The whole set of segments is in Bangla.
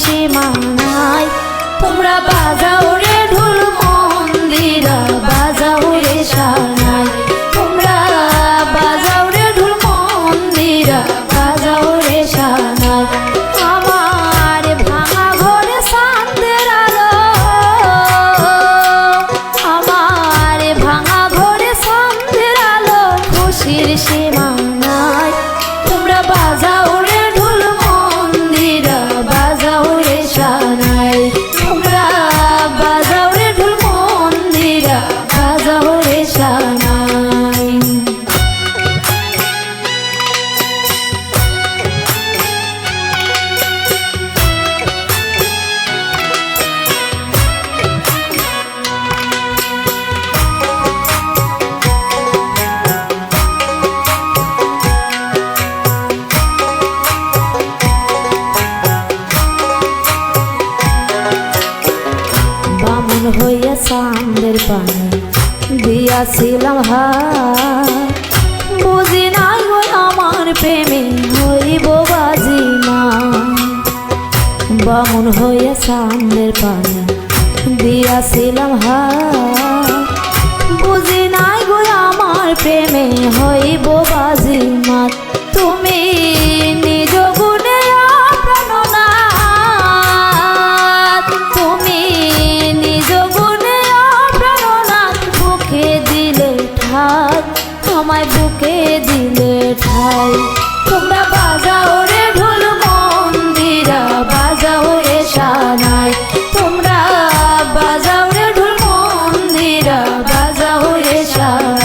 সীমা নাই। তোমরা বাজাও রে ঢোল মন্দিরা, বাজাও রে সানাই। তোমরা বাজাও রে ঢোল মন্দিরা, বাজাও রে সানাই। আমার ভাঙা ঘরে চাঁদের আলো, আমার ভাঙা ঘরে চাঁদের আলো, খুশির সীমা নাই। তোমরা বাজাও রে ঢোল মন্দিরা, বাজাও রে সানাই। তোমরা বাজাও রে ঢোল মন্দিরা, বাজাও রে সানাই। বামুন হইয়া চাঁদের পানে দিয়াছিলাম হাত, বুঝি নাই গো আমার প্রেমে হইব বাজি না। বামুন হইয়া চাঁদের পানে দিয়াছিলাম হাত, বুঝি নাই গো আমার প্রেমে হইব বাজি মা। তুমি নিজ গুণে প্রাণনাথ, তুমি নিজ গুণে প্রাণনাথ, বুকে দিলে ঠাই, আমায় বুকে দিলে ঠাই। তোমরা বাজাও রে ঢোল মন্দিরা, বাজাও রে সানাই। তোমরা বাজাও রে ঢোল মন্দিরা, বাজাও রে সানাই।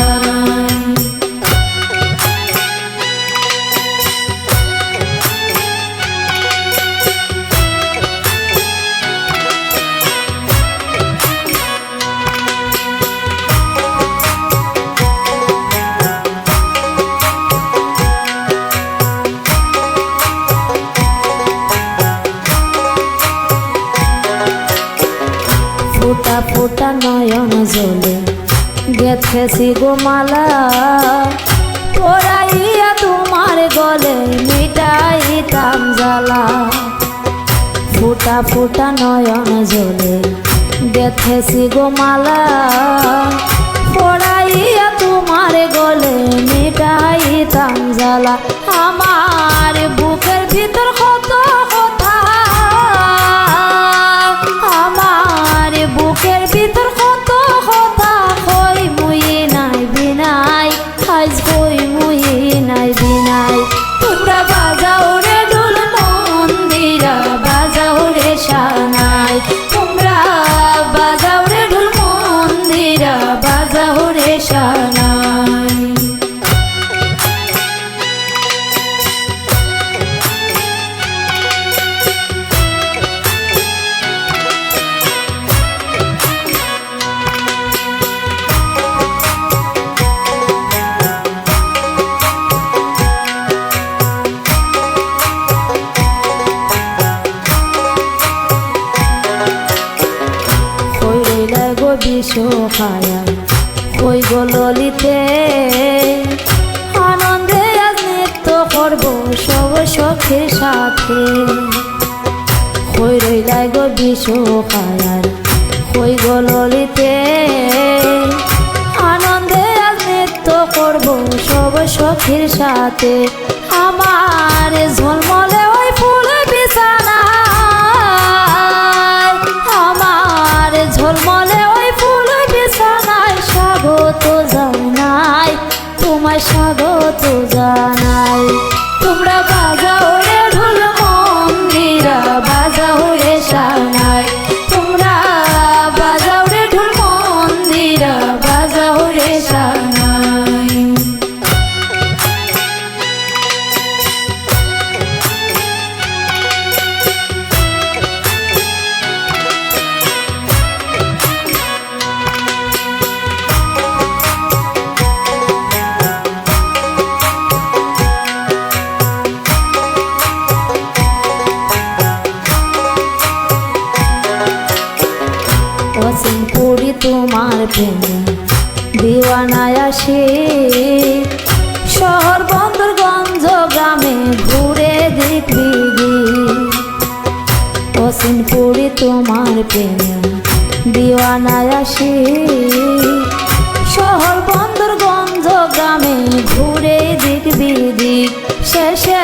ফোটা ফোটা নয়ন জলে গেথেছি গো মালা, পরাইয়া তোমার গলে মিটাইতাম জ্বালা। ফোটা ফোটা নয়ন জলে গেথেছি গো মালা, পরাইয়া তোমার গলে মিটাইতাম জ্বালা। আমার বুকের ভিতর কত কথা, আমার বুকের ভিতর কত কথা, কই মুই নাই বিনাই, আজ কই মুই নাই বিনাই। তোমরা বাজাও রে ঢোল মন্দিরা, বাজাও রে সানাই। তোমরা বাজাও রে ঢোল মন্দিরা, বাজাও রে সানাই। বিষখায়া কই গো ললিতে, আনন্দে আজ নৃত্য করব সব সখীর সাথে। কই রইলাই গো বিষখায়ার কই গো ললিতে, আনন্দে আজ নৃত্য করব সব সখীর সাথে। আমার ঝলমলে ওই ফুল বিছানা, আমার ঝলমলে ওই ফুল বিছানায় স্বাগত জানাই, তোমায় স্বাগত জানাই। তোমরা বাজাও রে ঢোল মন্দিরা, বাজাও রে সানাই। তোমরা বাজাও রে ঢোল মন্দিরা, বাজাও রে সানাই। তোমার প্রেমে দিওয়ানায় আসি, শহর বন্দরগঞ্জ গ্রামে ঘুরে দেখবি। তোমার প্রেমে দিওয়ানায় আসি। শহর বন্দর গঞ্জ গ্রামে ঘুরে দিক বিদিক শেষে